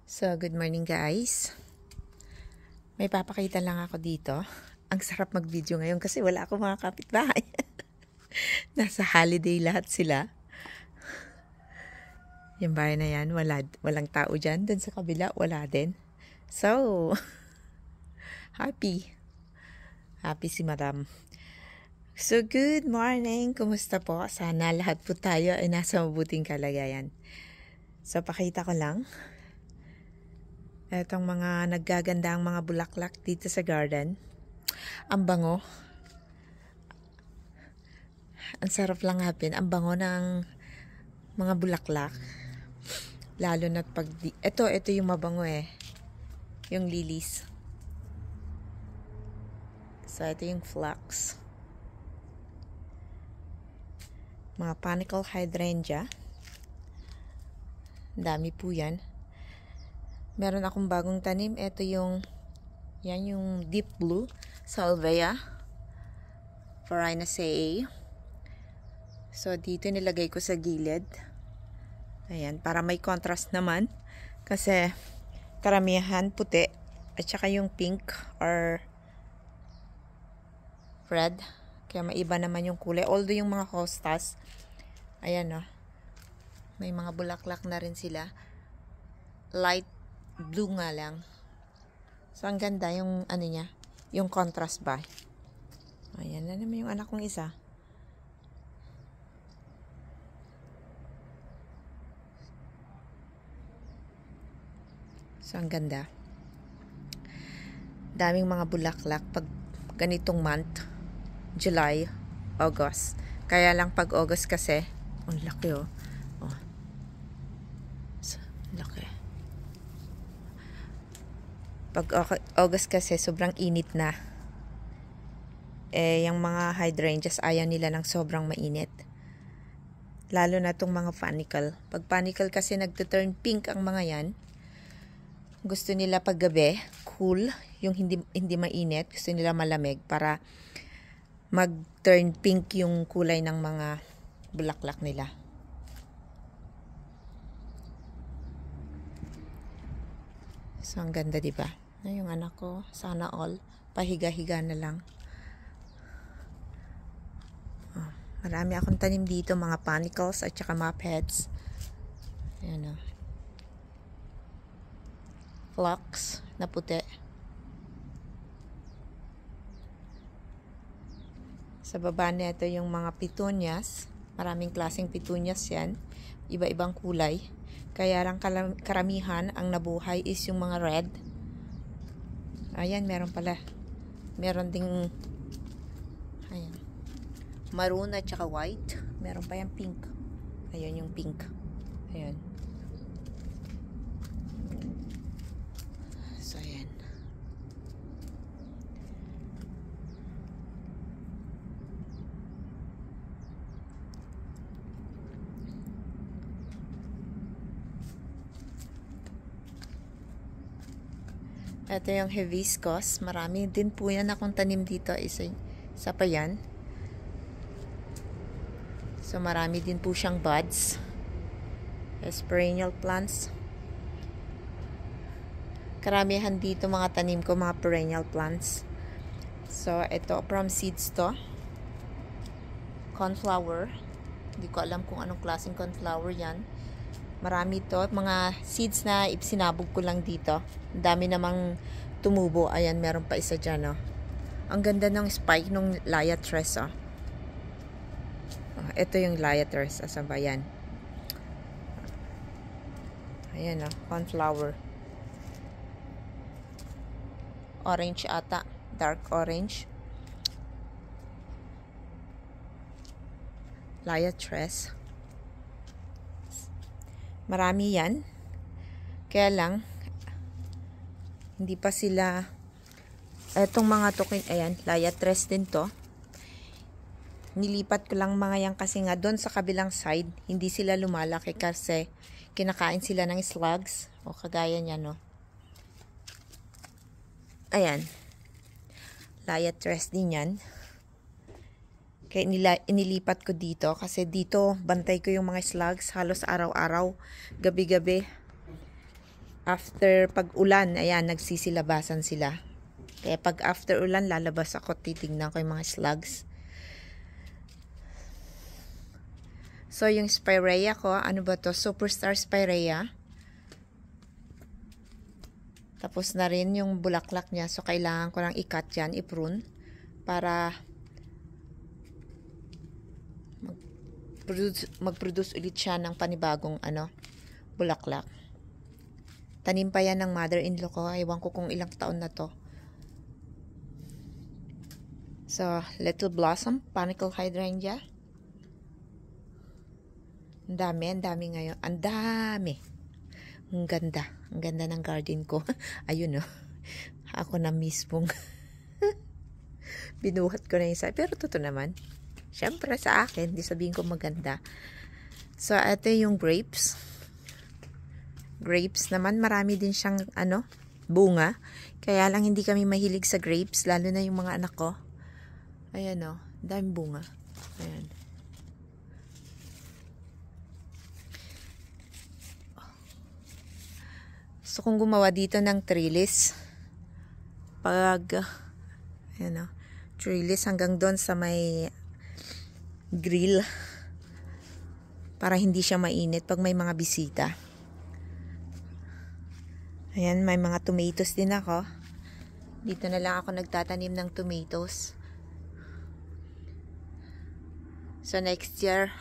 So, good morning guys. May papakita lang ako dito. Ang sarap mag-video ngayon kasi wala akong mga kapitbahay. Nasa holiday lahat sila. Yung bahay na yan, walang tao dyan. Dun sa kabila, wala din. So, happy. Happy si Madam. So, good morning. Kumusta po? Sana lahat po tayo ay nasa mabuting kalagayan. So, pakita ko lang. Etong mga naggagandang mga bulaklak dito sa garden. Ang bango. Ang sarap lang hapin. Ang bango ng mga bulaklak. Lalo na't pag... Ito yung mabango eh. Yung lilies. So, ito yung phlox. Mga panicle hydrangea. Dami po yan. Meron akong bagong tanim. Ito yung deep blue salvia farinaceae. So dito nilagay ko sa gilid. Ayan, para may contrast naman kasi karamihan puti at saka yung pink or red. Kaya maiba naman yung kulay. Although yung mga hostas, ayan o, may mga bulaklak na rin sila. Light blue nga lang. So, ang ganda yung ano niya, yung contrast ba. Ayan na naman yung anak kong isa. So, ang ganda. Daming mga bulaklak pag ganitong month. July, August. Kaya lang pag August kasi, ang laki oh. So, laki. Pag August kasi, sobrang init na. Yung mga hydrangeas, ayaw nila ng sobrang mainit. Lalo na itong mga panicle. Pag panicle kasi, nagtuturn pink ang mga yan. Gusto nila pag gabi, cool, yung hindi mainit. Gusto nila malamig para mag-turn pink yung kulay ng mga bulaklak nila. So, ang ganda, diba? Yung anak ko, sana all, pahiga-higa na lang. Marami akong tanim dito, mga panicles at saka mga pets. Ayan o. Phlox na puti. Sa baba nito yung mga petunias. Maraming klaseng petunias yan. Iba-ibang kulay. Kaya lang karamihan ang nabuhay is yung mga red. Ayan, meron pala. Meron ding ayan, maroon at saka white. Meron pa yung pink. Ayan yung pink. Ayan. So, ayan. Ito yung hibiscus. Marami din po yan akong tanim dito. Isa pa yan. So, marami din po siyang buds. Perennial plants. Karamihan dito mga tanim ko, mga perennial plants. So, ito from seeds to. Cornflower. Hindi ko alam kung anong klaseng cornflower yan. Marami to. Mga seeds na sinabog ko lang dito. Ang dami namang tumubo. Ayan, meron pa isa dyan, oh. Ang ganda ng spike ng liatres, oh. Ito yung liatres. Asan ba yan? Ayan, oh. Cornflower. Orange ata. Dark orange. Liatres. Marami yan. Kaya lang, hindi pa sila, etong mga tukin, ayan, liatres din to. Nilipat ko lang mga yan kasi nga doon sa kabilang side, hindi sila lumalaki kasi kinakain sila ng slugs. O kagaya niya, no. Ayan. Liatres din yan. Kaya inilipat ko dito kasi dito bantay ko yung mga slugs halos araw-araw, gabi-gabi. after pag ulan, ayan, nagsisilabasan sila. Kaya pag after ulan, lalabas ako, titignan ko yung mga slugs. So, yung spirea ko, ano ba to? Superstar spirea. Tapos na rin yung bulaklak niya. So, kailangan ko lang i-cut yan, i-prune. Para mag-produce ulit siya ng panibagong bulaklak. Tanim pa yan ng mother-in-law ko. Ewan ko kung ilang taon na to. So, little blossom, panicle hydrangea. Ang dami ngayon. Ang dami. Ang ganda ng garden ko. Ayun, oh. Ako na mismong binuhat ko na yung pero totoo naman. Siyempre sa akin, di sabihin ko maganda. So, ito yung grapes. Grapes naman, marami din siyang bunga. Kaya lang hindi kami mahilig sa grapes, lalo na yung mga anak ko. Ayan, oh, daming bunga. Ayan. So, kung gumawa dito ng trellis, ayan, oh, trellis hanggang doon sa may grill para hindi siya mainit pag may mga bisita. Ayan, may mga tomatoes din ako. Dito na lang ako nagtatanim ng tomatoes. So next year,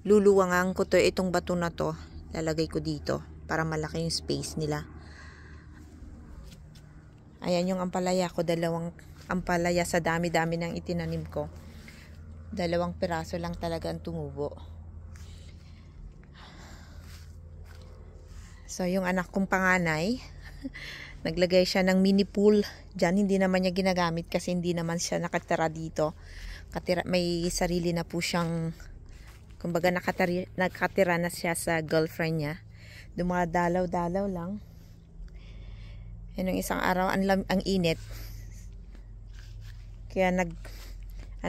luluwangan ko itong bato na to. Lalagay ko dito para malaki yung space nila. Ayan yung ampalaya ko, dalawang ampalaya sa dami-dami ng itinanim ko. 2 piraso lang talaga ang tumubo. So yung anak kong panganay, naglagay siya ng mini pool. Diyan hindi naman niya ginagamit kasi hindi naman siya nakatira dito. May sarili na po siyang, kumbaga nakatira na siya sa girlfriend niya. Dumadalaw-dalaw lang. Yan yung isang araw, ang init. Kaya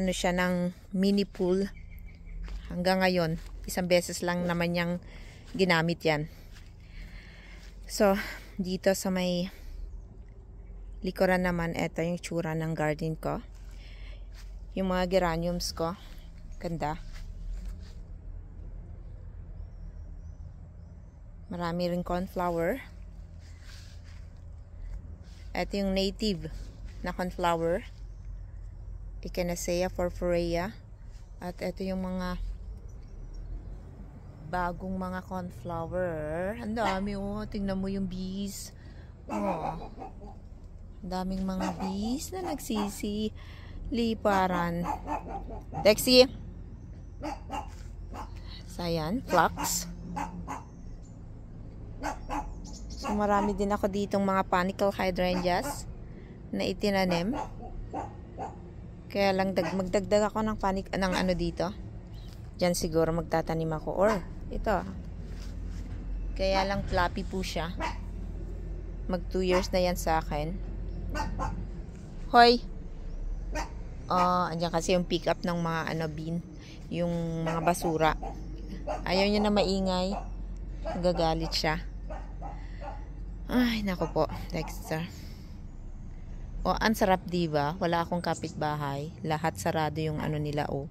siya ng mini pool. Hanggang ngayon, isang beses lang naman niyang ginamit yan. So, dito sa may likuran naman, ito yung tsura ng garden ko. Yung mga geraniums ko, ganda. Marami rin cornflower. Ito yung native na cornflower. Echinacea purpurea. At ito yung mga bagong mga cornflower. Ang dami, oh. Tingnan mo yung bees. Oh. Ang daming mga bees na nagsisiliparan. Lexi. So, ayan. Phlox. So, marami din ako ditong mga panicle hydrangeas na itinanim. Kaya lang magdagdag ako ng dito. Diyan siguro magtatanim ako. Or, ito. Kaya lang floppy po siya. Mag 2 years na yan sa akin. Hoy! Andiyan kasi yung pick up ng mga bin. Yung mga basura. Ayaw niya na maingay. Nagagalit siya. Ay, naku po. Dexter. Ang sarap diba? Wala akong kapitbahay. Lahat sarado yung nila, oh.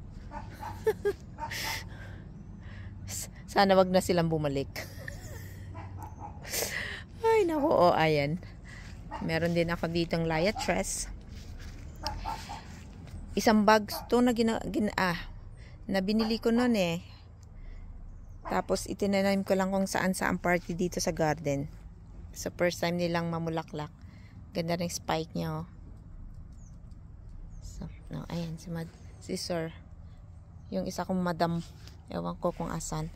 Sana wag na silang bumalik. Ay, naku, ayan. Meron din ako ditong liatres. Isang bags to na na binili ko noon eh. Tapos itinanim ko lang kung saan party dito sa garden. So first time nilang mamulaklak. Ganda ng spike niya, oh. So, no, ayan si Sir. Yung isa kong madam, ewan ko kung asan.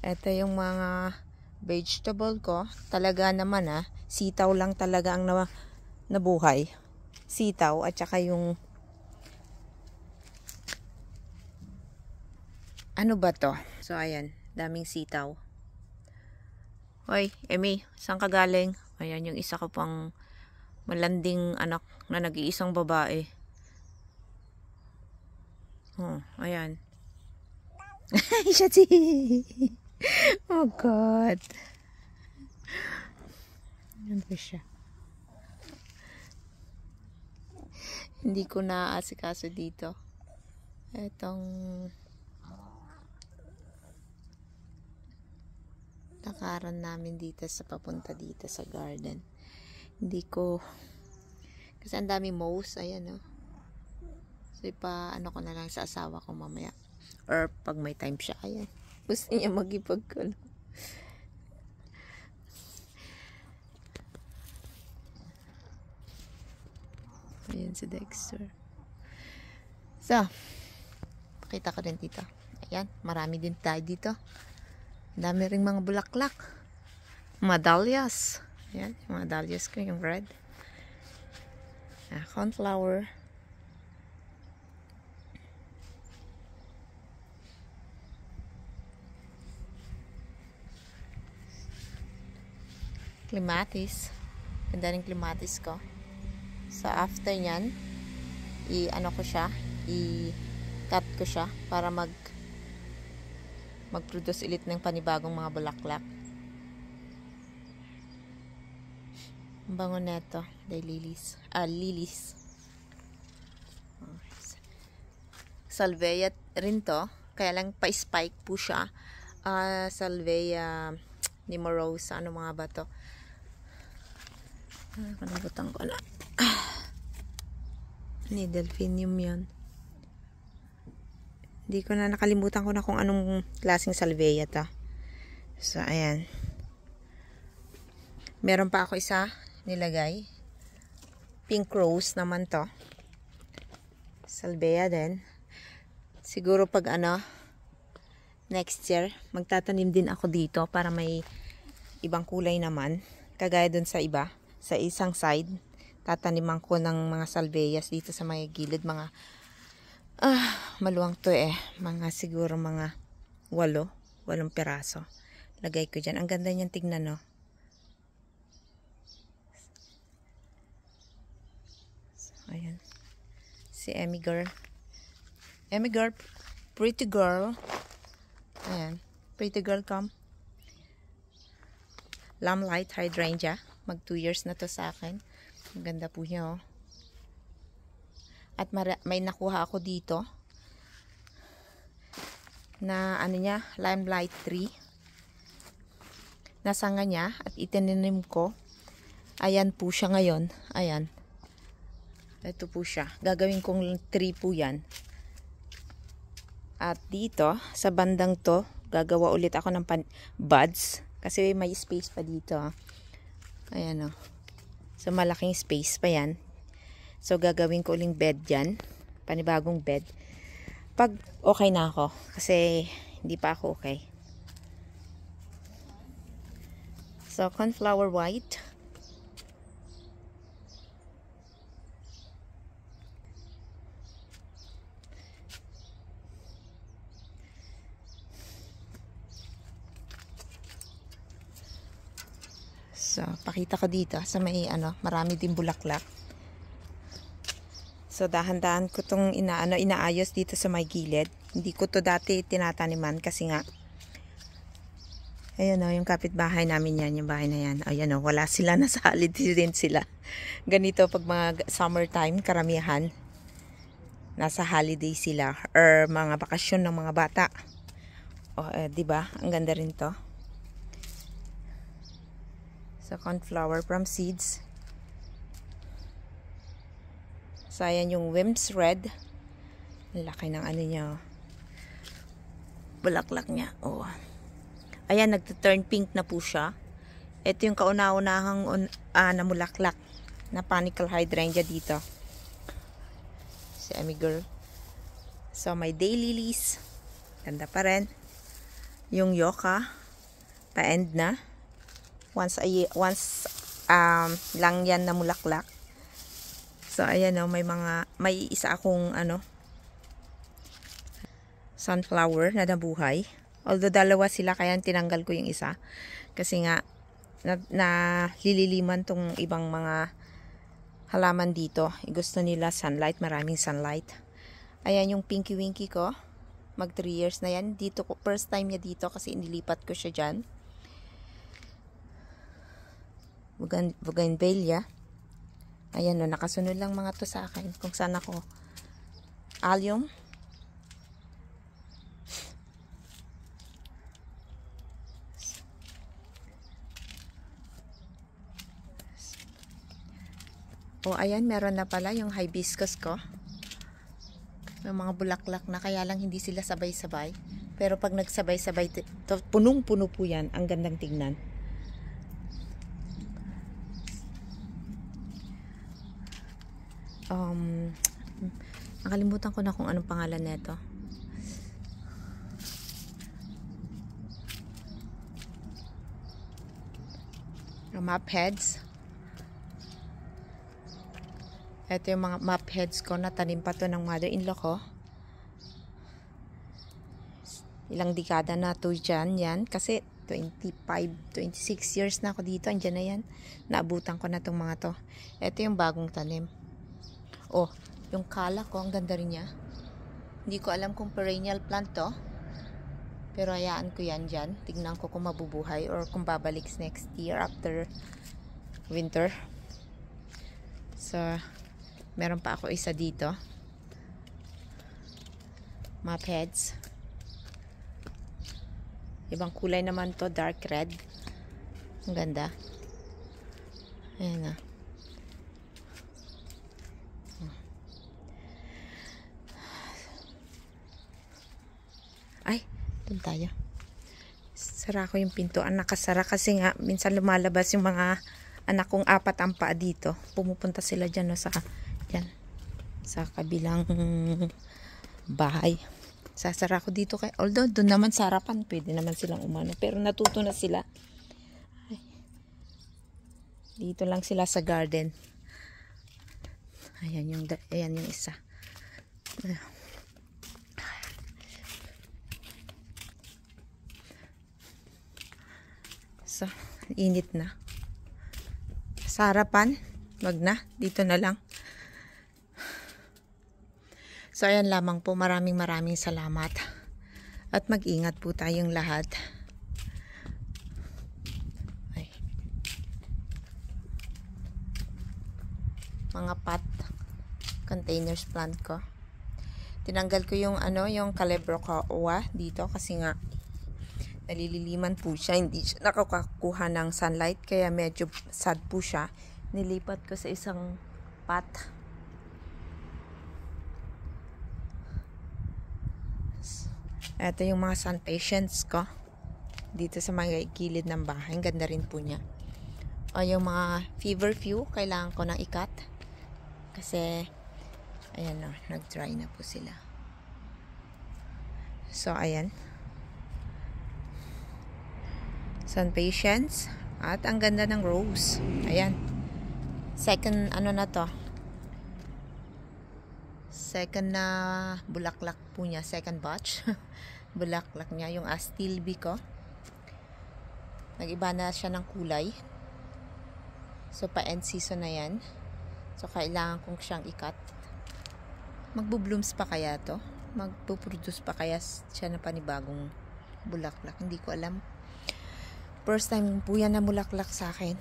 Ito yung mga vegetable ko. Talaga naman sitaw lang talaga ang nabuhay. Sitaw at saka yung ano ba to? So ayan, daming sitaw. Hoy, Emmy, saan ka galing? Ayan yung isa ko pang malanding anak na nag-iisang babae. Ayan. Siya si... Oh God. Ano ba siya? Hindi ko na-asikaso dito. Itong lakaran namin dito sa papunta dito sa garden. Hindi ko... Kasi ang dami mouse. Ayan, oh. So, ano ko na lang sa asawa ko mamaya. Or pag may time siya. Ayan. Gusto niya magipagkulo. Ayan si Dexter. So, pakita ko din dito. Ayan. Marami din tayo dito. Dami ring mga bulaklak. Madalias. Ayan. Yung mga dahlias ko. Yung red. Cornflower. Clematis. Ganda rin clematis ko. So, after nyan, i-ano ko siya, i-cut ko siya para mag-produce ulit ng panibagong mga bulaklak. Ang bango neto, lilies. Lilies. Salvia rin to, kaya lang pa-spike po siya. Salvia Nemorosa, ano mga ba to? Kanabutan ko na. Ni delphinium yan. Hindi ko na nakalimutan ko na kung anong klaseng salvia to. So, ayan. Meron pa ako isa nilagay. Pink rose naman to. Salvia din. Siguro pag next year, magtatanim din ako dito para may ibang kulay naman. Kagaya dun sa iba. Sa isang side, tataniman ko ng mga salvias dito sa mga gilid. Mga, maluwang to Mga siguro mga 8 piraso. Lagay ko dyan. Ang ganda niyan tignan, no? So, ayan. Si Emmy Girl. Emmy Girl, pretty girl. Ayan. Pretty girl, come. Lamplight hydrangea. Mag 2 years na to sa akin. Ang ganda po niya, oh. At may nakuha ako dito na niya, limelight tree. Nasanga niya at itinanim ko. Ayan po siya ngayon. Ayan. Ito po siya. Gagawin kong tree po yan. At dito, sa bandang to, gagawa ulit ako ng buds. Kasi may space pa dito, ah. Ayan, o. So, malaking space pa yan. So, gagawin ko uling bed dyan. Panibagong bed. Pag okay na ako. Kasi, hindi pa ako okay. So, cornflower white. So, pakita ko dito sa may marami din bulaklak. So, dahan-dahan ko itong inaayos dito sa may gilid. Hindi ko to dati tinataniman kasi nga ayan o, yung kapitbahay namin yan, yung bahay na yan. Ayan o, wala sila, nasa holiday din sila. Ganito pag mga summertime, karamihan nasa holiday sila or mga bakasyon ng mga bata. O, diba? Ang ganda rin to. So, cornflower from seeds. So, ayan yung Wims Red. Laki ng niya. Bulaklak niya. Oh. Ayan, nagta-turn pink na po siya. Ito yung kauna-unahang namulaklak na panicle hydrangea dito. Si Emmy Girl. So, may daylilies. Ganda pa rin. Yung yucca. Pa-end na. Once lang yan na mulaklak. So, ayan o, may isa akong sunflower na nabuhay. Although dalawa sila, kaya tinanggal ko yung isa. Kasi nga, nalililiman tong ibang mga halaman dito. Gusto nila sunlight, maraming sunlight. Ayan yung pinky winky ko. Mag 3 years na yan. Dito ko, first time niya dito kasi inilipat ko siya dyan. Bougainvillea. Ayan o, nakasunod lang mga to sa akin. Kung saan ako. Allium. O, ayan, meron na pala yung hibiscus ko. May mga bulaklak na, kaya lang hindi sila sabay-sabay. Pero pag nagsabay-sabay, punong-puno po yan. Ang gandang tignan. Nakalimutan ko na kung anong pangalan nito. Map heads. Ito yung mga map heads ko na tanim pa to ng mother-in-law ko. Ilang dekada na to dyan yan. Kasi 26 years na ako dito. Andyan na yan. Naabutan ko na tong mga to. Ito yung bagong tanim. Oh, yung kala ko, ang ganda rin niya. Hindi ko alam kung perennial plant to. Pero hayaan ko yan dyan. Tignan ko kung mabubuhay or kung babalik next year after winter. So, meron pa ako isa dito. Map heads. Ibang kulay naman to, dark red. Ang ganda. Ayan na. Ay, doon tayo. Sara ko yung pintuan. Nakasara kasi nga, minsan lumalabas yung mga anak kong 4 ang paa dito. Pumupunta sila dyan, no, dyan, sa kabilang bahay. Sasara ko dito kay, although doon naman sa harapan, pwede naman silang umano. Pero natuto na sila. Ay. Dito lang sila sa garden. Ayan yung isa. So, init na. Sa harapan, wag na. Dito na lang. So, ayan lamang po. Maraming salamat. At mag-ingat po tayong lahat. Ay. Mga pot containers plant ko. Tinanggal ko yung yung Calibrachoa dito kasi nga nalililiman po siya, hindi siya nakakakuha ng sunlight, kaya medyo sad po siya. Nilipat ko sa isang pot. Ito yung mga sun patients ko dito sa mga gilid ng bahay. Ang ganda rin po niya. O yung mga feverfew, kailangan ko nang ikat kasi ayan na, nag-dry na po sila. So ayan, sun patients. At ang ganda ng rose. Ayan. Second, na to? Second na bulaklak po niya. Second batch. Bulaklak niya. Yung astilbe ko. Nag-iba na siya ng kulay. So, pa-end season na yan. So, kailangan kong siyang ikat. Magbo-blooms pa kaya to? Magpo-produce pa kaya siya na panibagong bulaklak? Hindi ko alam. First time po yan na bulaklak sa akin.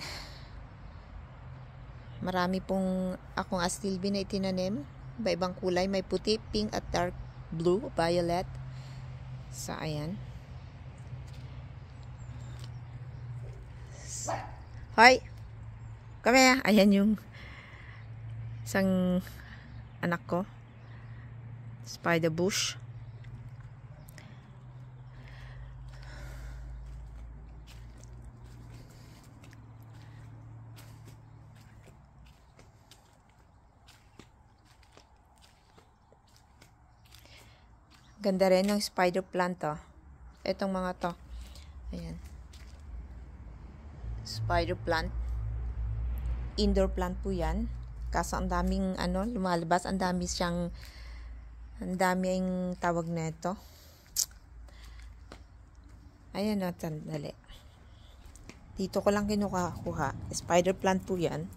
Marami pong akong astilbe na itinanim. Iba-ibang kulay. May puti, pink at dark blue, violet. So, ayan. Hoy! Kami, ayan yung isang anak ko. Spider bush. Ganda rin ng spider plant to. Itong mga to. Ayan. Spider plant. Indoor plant po yan. Kaso ang daming lumalabas. Ang daming tawag na ito. Ayan na, tandali. Dito ko lang kinukuha. Spider plant po yan.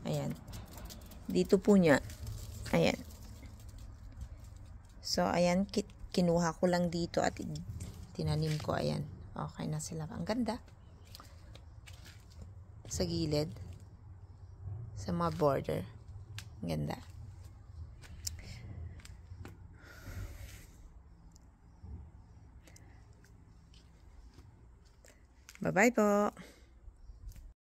Ayan. Dito po niya. Ayan. So, ayan. kinuha ko lang dito at tinanim ko. Ayan, okay na sila. Ang ganda. Sa gilid, sa mga border. Ang ganda. Bye-bye po.